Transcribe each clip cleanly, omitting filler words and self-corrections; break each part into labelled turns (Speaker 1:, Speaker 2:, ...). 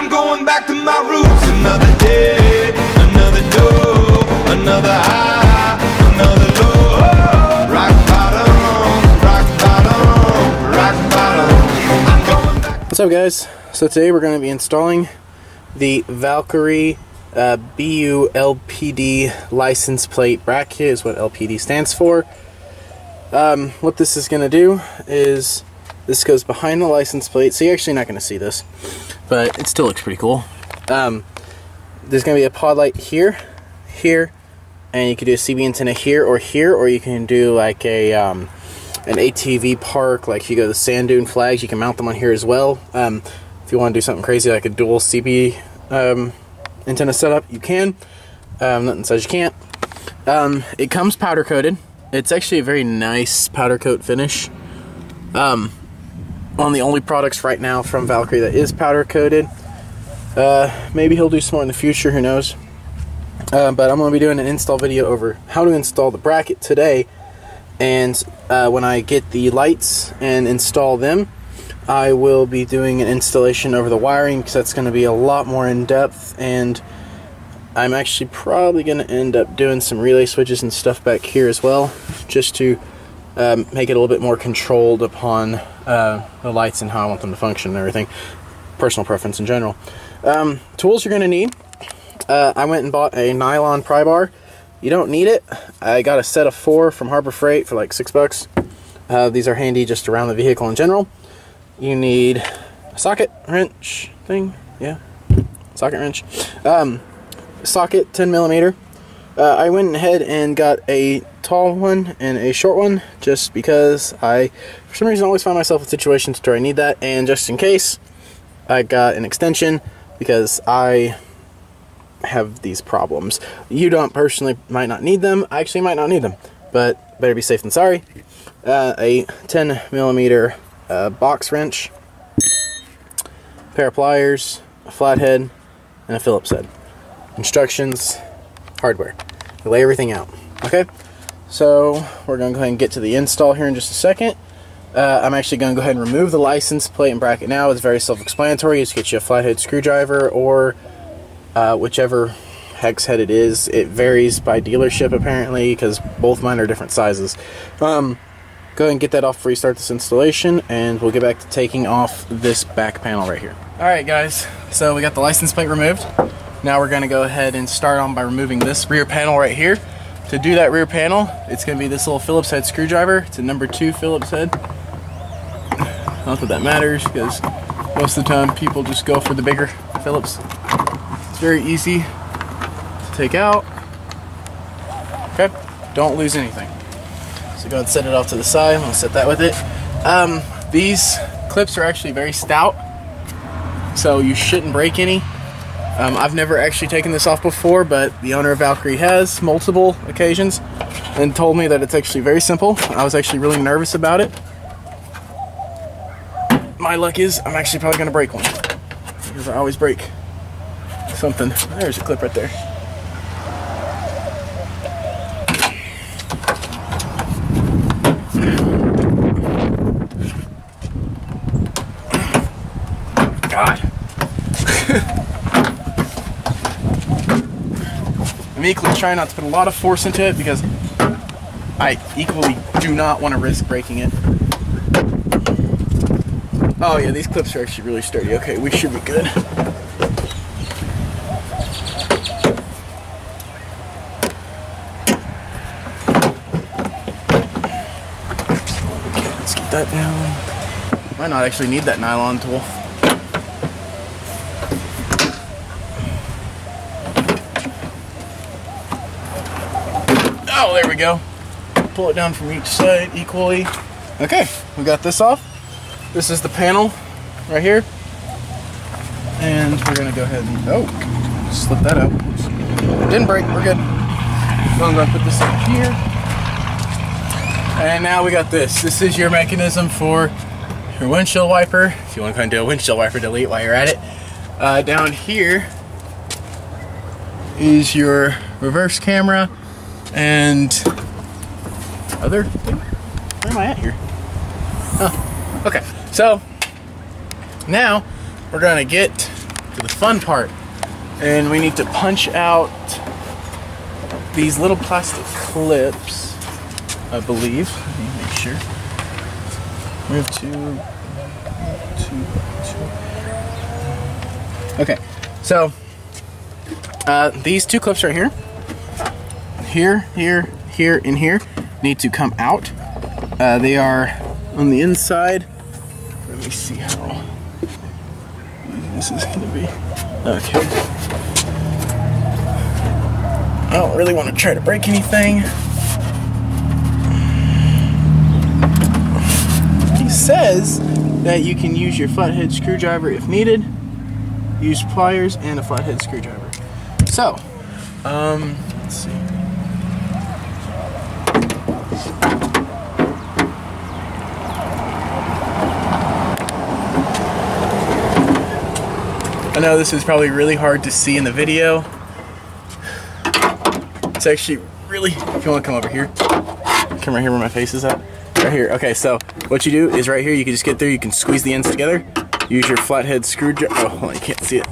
Speaker 1: I'm going back to my roots. Another day, another door, another high, another low. Rock bottom, rock bottom, rock bottom. I'm going back.
Speaker 2: What's up, guys? So today we're going to be installing the Valkyrie LPB license plate bracket, is what LPD stands for. What this is going to do is this goes behind the license plate, so you're actually not going to see this, but it still looks pretty cool. There's going to be a pod light here, here, and you can do a CB antenna here, or you can do like a an ATV park, like if you go to the sand dune flags, you can mount them on here as well. If you want to do something crazy like a dual CB antenna setup, you can. Nothing says you can't. It comes powder coated. It's actually a very nice powder coat finish. On the only products right now from Valkyrie that is powder coated. Maybe he'll do some more in the future, who knows. But I'm going to be doing an install video over how to install the bracket today. And when I get the lights and install them, I will be doing an installation over the wiring, because that's going to be a lot more in depth. And I'm actually probably going to end up doing some relay switches and stuff back here as well, just to make it a little bit more controlled upon the lights and how I want them to function and everything. Personal preference in general. Tools you're going to need. I went and bought a nylon pry bar. You don't need it. I got a set of 4 from Harbor Freight for like $6. These are handy just around the vehicle in general. You need a socket wrench thing. Yeah, socket wrench. Socket 10mm. I went ahead and got a tall one and a short one, just because I, for some reason, always find myself in situations where I need that, and just in case, I got an extension because I have these problems. You don't personally might not need them. I actually might not need them, but better be safe than sorry. A 10mm box wrench, a pair of pliers, a flathead, and a Phillips head. Instructions, hardware. You lay everything out. Okay, so we're going to go ahead and get to the install here in just a second. I'm actually going to go ahead and remove the license plate and bracket now. It's very self-explanatory. Just get you a flathead screwdriver, or whichever hex head it is. It varies by dealership apparently, because both mine are different sizes. Go ahead and get that off before you start this installation, and we'll get back to taking off this back panel right here. Alright guys, so we got the license plate removed. Now we're going to go ahead and start on by removing this rear panel right here. To do that rear panel, it's going to be this little Phillips head screwdriver. It's a number 2 Phillips head. Not that that matters, because most of the time people just go for the bigger Phillips. It's very easy to take out. Okay, don't lose anything. So go ahead and set it off to the side. I'm going to set that with it. These clips are actually very stout, so you shouldn't break any. I've never actually taken this off before, but the owner of Valkyrie has multiple occasions and told me that it's actually very simple. I was actually really nervous about it. My luck is I'm actually probably going to break one, because I always break something. There's a clip right there. God. I'm equally trying not to put a lot of force into it, because I equally do not want to risk breaking it. Oh yeah, these clips are actually really sturdy. Okay, we should be good. Okay, let's get that down. Might not actually need that nylon tool. Oh, there we go. Pull it down from each side equally. Okay, we got this off. This is the panel right here. And we're gonna go ahead and, oh, slip that out. Didn't break, we're good. So I'm gonna put this up here. And now we got this. This is your mechanism for your windshield wiper. If you want to kind of do a windshield wiper delete while you're at it. Down here is your reverse camera and other thing. Where am I at here? Oh, okay. So now we're gonna get to the fun part. And we need to punch out these little plastic clips, I believe. Let me make sure. We have two. Okay, so these two clips right here, here, and here need to come out. They are on the inside. Let me see how this is gonna be. Okay. I don't really want to try to break anything. He says that you can use your flathead screwdriver if needed. Use pliers and a flathead screwdriver. So, let's see. I know this is probably really hard to see in the video. It's actually really, if you want to come over here, come right here where my face is at. Right here. Okay, so what you do is right here, you can just get there, you can squeeze the ends together. Use your flathead screwdriver. Oh, hold on, you can't see it.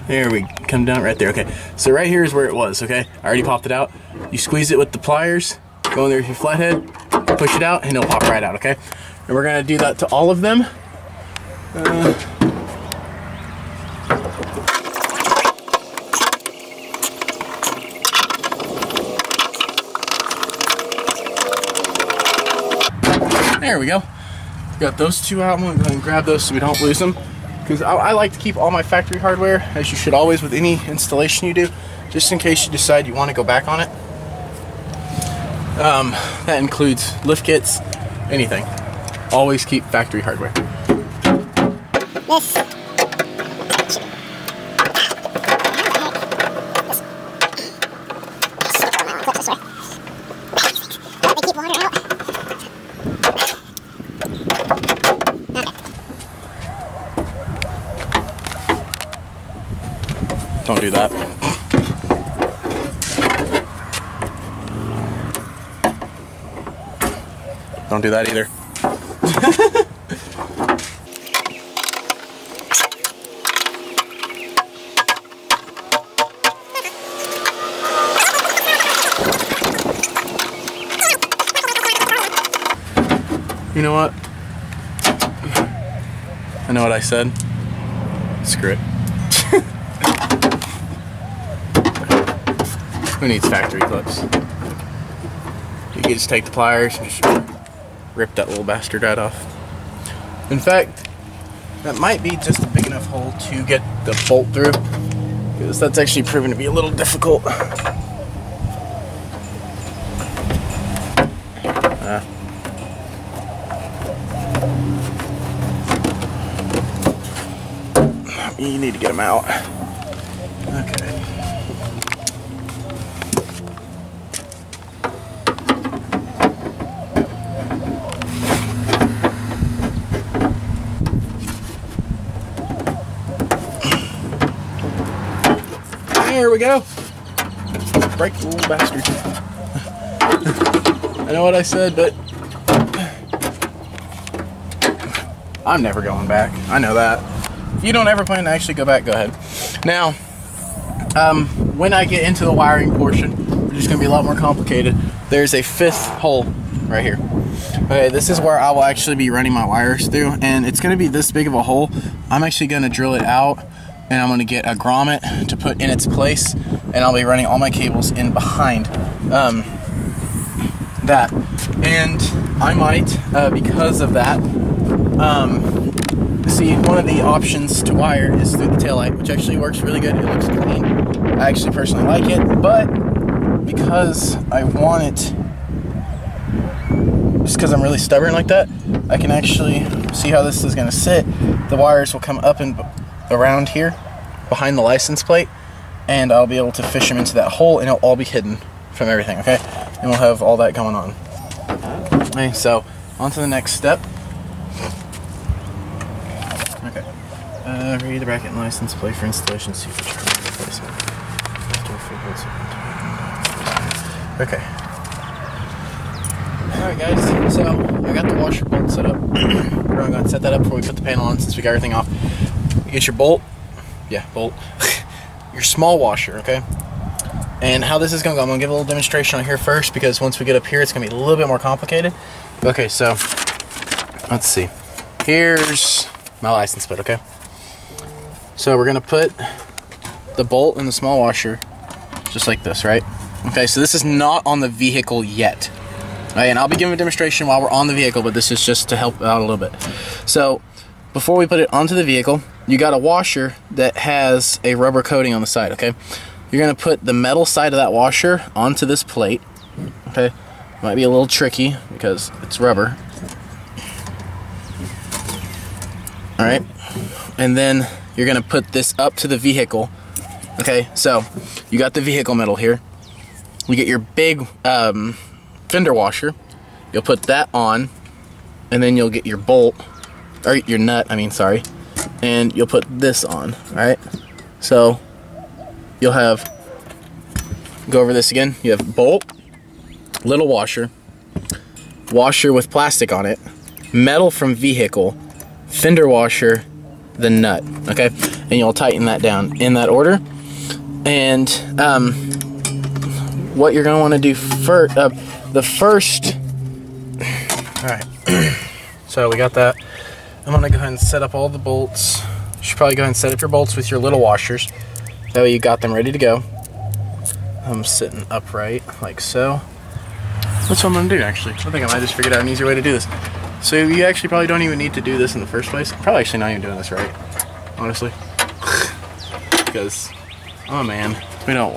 Speaker 2: There we come down right there. Okay, so right here is where it was. Okay, I already popped it out. You squeeze it with the pliers, go in there with your flathead, push it out, and it'll pop right out. Okay, and we're gonna do that to all of them. There we go. Got those two out. I'm gonna go ahead and grab those so we don't lose them, because I like to keep all my factory hardware, as you should always with any installation you do, just in case you decide you want to go back on it. That includes lift kits, anything. Always keep factory hardware.
Speaker 3: Yes.
Speaker 2: Don't do that. Don't do that either. You know what? I know what I said. Screw it. Who needs factory clips? You can just take the pliers and just rip that little bastard right off. In fact, that might be just a big enough hole to get the bolt through, because that's actually proven to be a little difficult. You need to get them out. Okay. There we go. Break the little bastard. I know what I said, but I'm never going back. I know that. If you don't ever plan to actually go back, go ahead. Now, when I get into the wiring portion, which is going to be a lot more complicated, there's a fifth hole right here. Okay, this is where I will actually be running my wires through, and it's going to be this big of a hole. I'm actually going to drill it out, and I'm going to get a grommet to put in its place, and I'll be running all my cables in behind that. And I might, because of that, see, one of the options to wire is through the taillight, which actually works really good. It looks clean. I actually personally like it, but because I want it, just because I'm really stubborn like that, I can actually see how this is going to sit. The wires will come up and around here behind the license plate, and I'll be able to fish them into that hole, and it'll all be hidden from everything, okay? And we'll have all that going on. Okay, so on to the next step. Okay. Read the bracket and license plate for installation. See if replacement. Okay. Alright guys, so I got the washer bolt set up. We're going to set that up before we put the panel on, since we got everything off. You get your bolt, bolt, your small washer, okay? And how this is gonna go, I'm gonna give a little demonstration on here first, because once we get up here, it's gonna be a little bit more complicated. Okay, so, let's see. Here's my license plate, okay? So we're gonna put the bolt in the small washer, just like this, right? Okay, so this is not on the vehicle yet. Right, and I'll be giving a demonstration while we're on the vehicle, but this is just to help out a little bit. So, before we put it onto the vehicle, you got a washer that has a rubber coating on the side, okay? You're gonna put the metal side of that washer onto this plate, okay? Might be a little tricky because it's rubber. All right, and then you're gonna put this up to the vehicle, okay? So, you got the vehicle metal here. You get your big fender washer, you'll put that on, and then you'll get your bolt, or your nut, I mean, sorry, and you'll put this on, alright? So, you'll have, go over this again, you have bolt, little washer, washer with plastic on it, metal from vehicle, fender washer, the nut, okay? And you'll tighten that down in that order. And, what you're gonna wanna do first, alright, so we got that. I'm gonna go ahead and set up all the bolts. You should probably go ahead and set up your bolts with your little washers. That way you got them ready to go. I'm sitting upright, like so. That's what I'm gonna do, actually. I think I might just figured out an easier way to do this. So you actually probably don't even need to do this in the first place. Probably actually not even doing this right, honestly. Because I'm a man. We don't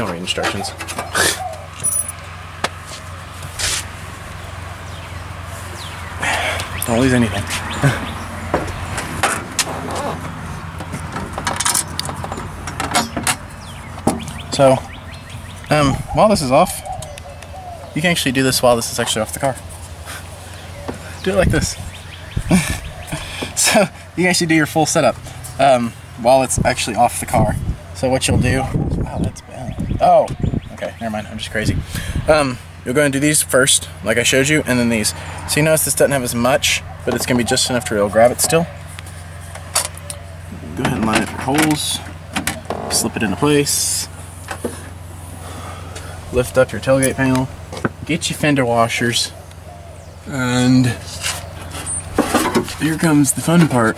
Speaker 2: read instructions. Don't lose anything. So, while this is off, you can actually do this while this is actually off the car. Do it like this. So, you can actually do your full setup while it's actually off the car. So what you'll do, wow, that's bad. Oh, okay, never mind, I'm just crazy. You'll go and do these first, like I showed you, and then these. So you notice this doesn't have as much, but it's gonna be just enough to be able to grab it still. Go ahead and line up your holes, slip it into place, lift up your tailgate panel, get your fender washers, and here comes the fun part.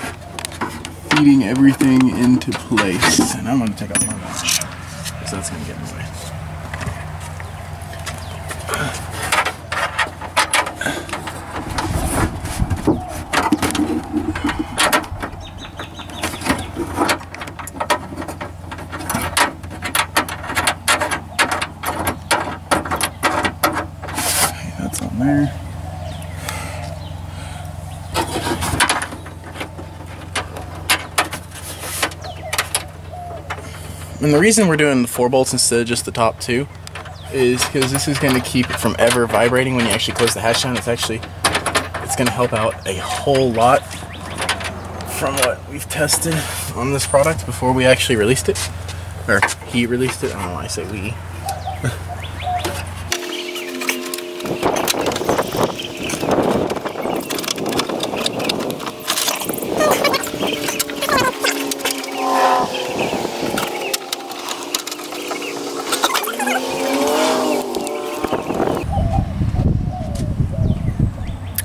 Speaker 2: Feeding everything into place. And I'm going to take off my watch, because that's going to get in the way. Okay, that's on there. And the reason we're doing the 4 bolts instead of just the top 2 is because this is going to keep it from ever vibrating when you actually close the hatch down. It's going to help out a whole lot from what we've tested on this product before we actually released it. Or he released it, I don't know why I say we.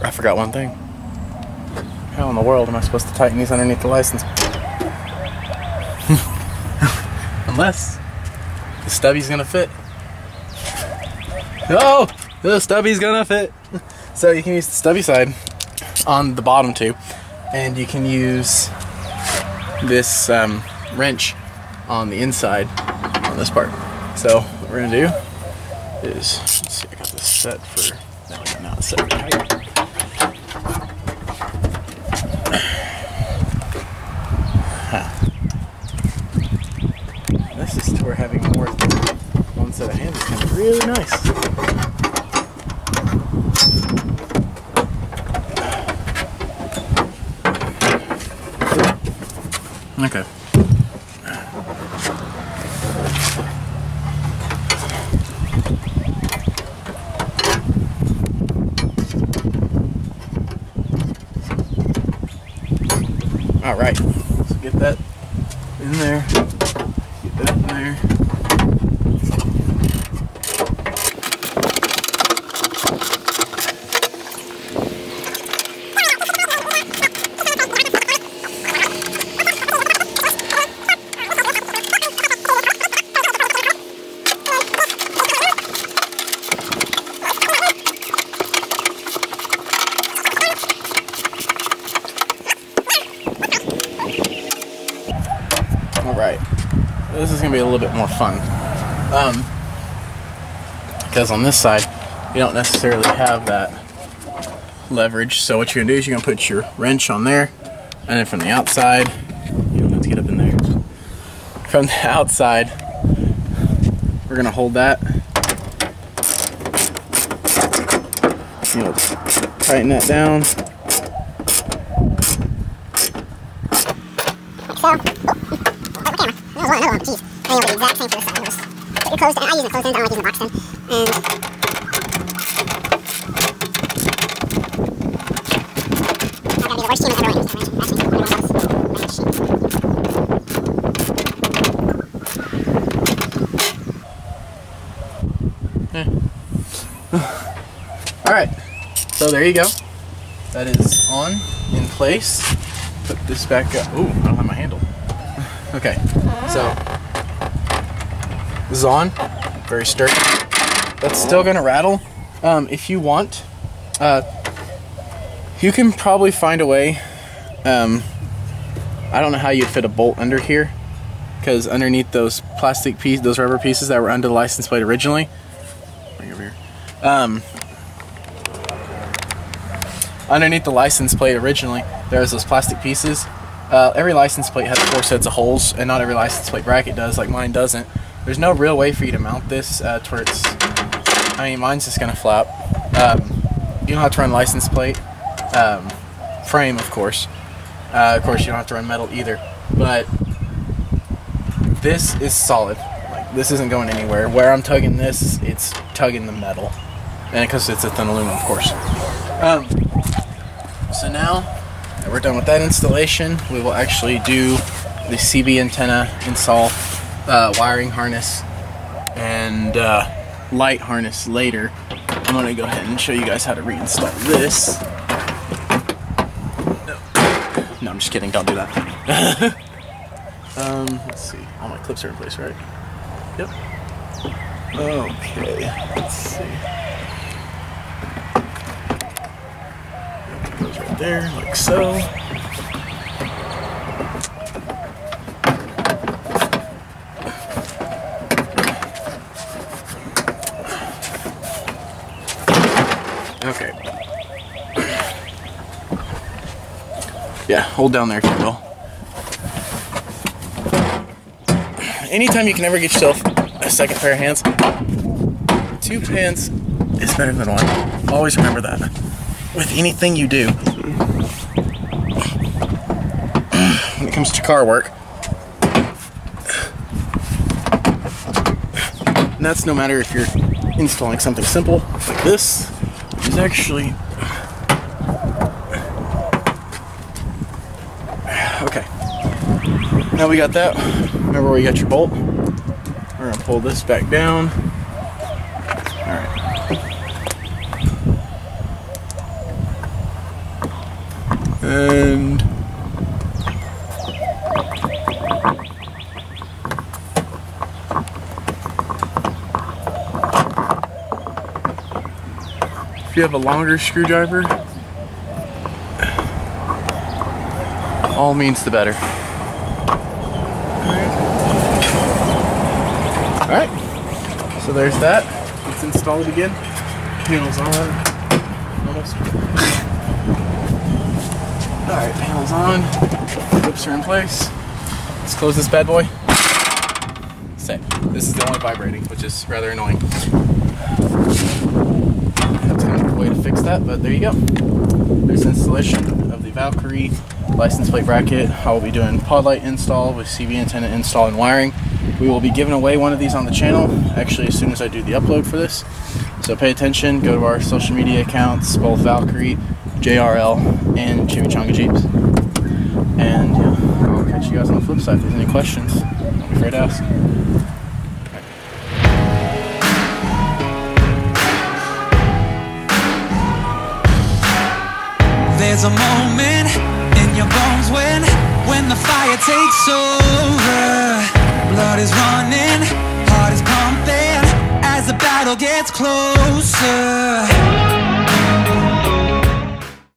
Speaker 2: I forgot one thing. How in the world am I supposed to tighten these underneath the license? Unless the stubby's gonna fit. Oh, the stubby's gonna fit. So you can use the stubby side on the bottom 2, and you can use this wrench on the inside on this part. So what we're gonna do is, let's see, I got this set for, no, it's set for tight. This is to where having more than one set of hands is going to be really nice. Okay. All right. So get that in there. Get that in there. Alright, this is going to be a little bit more fun, because on this side you don't necessarily have that leverage. So what you're going to do is you're going to put your wrench on there, and then from the outside, you don't have to get up in there, from the outside we're going to hold that, you know, tighten that down.
Speaker 3: Another one, geez. I know the exact same for this side. Just put your closed end. I use a closed end, I don't like using a box end. And I'm gonna be the worst human ever used to actually, everyone else.
Speaker 2: Alright, so there you go. That is on, in place. Put this back up. Ooh, I don't have my handle. Okay, so this is on, very sturdy. That's still gonna rattle. If you want, you can probably find a way. I don't know how you'd fit a bolt under here, because underneath those plastic pieces, those rubber pieces that were under the license plate originally, bring over here. Underneath the license plate originally, there was those plastic pieces. Every license plate has 4 sets of holes, and not every license plate bracket does, like mine doesn't. There's no real way for you to mount this to where it's, I mean, mine's just gonna flap. You don't have to run license plate, frame, of course. Of course, you don't have to run metal either, but this is solid. Like, this isn't going anywhere. Where I'm tugging this, it's tugging the metal, and because it's a thin aluminum, of course. So now that we're done with that installation, we will actually do the CB antenna install, wiring harness, and light harness later. I'm going to go ahead and show you guys how to reinstall this. No, I'm just kidding, don't do that. Let's see, all my clips are in place, right? Yep. Okay, let's see. Goes right there, like so. Okay. Yeah, hold down there if you will. Anytime you can ever get yourself a second pair of hands, 2 pants is better than 1. Always remember that. With anything you do. When it comes to car work. And that's no matter if you're installing something simple like this, which is actually... Okay. Now we got that. Remember where you got your bolt? We're going to pull this back down. Alright. And if you have a longer screwdriver, all means the better. Alright, so there's that. Let's install it again. Panels on. Almost. Alright, panels on. Clips are in place. Let's close this bad boy. Set. This is the only vibrating, which is rather annoying. That's kind of a way to fix that, but there you go. There's installation of the Valkyrie license plate bracket. I will be doing pod light install with CB antenna install and wiring. We will be giving away one of these on the channel, actually as soon as I do the upload for this. So pay attention, go to our social media accounts, both Valkyrie, JRL, and Chimichanga Jeeps. And yeah, I'll catch you you guys on the flip side. If there's any questions, don't be afraid to ask.
Speaker 4: There's a moment in your bones when the fire takes over. Blood is running, heart is pumping as the battle gets closer.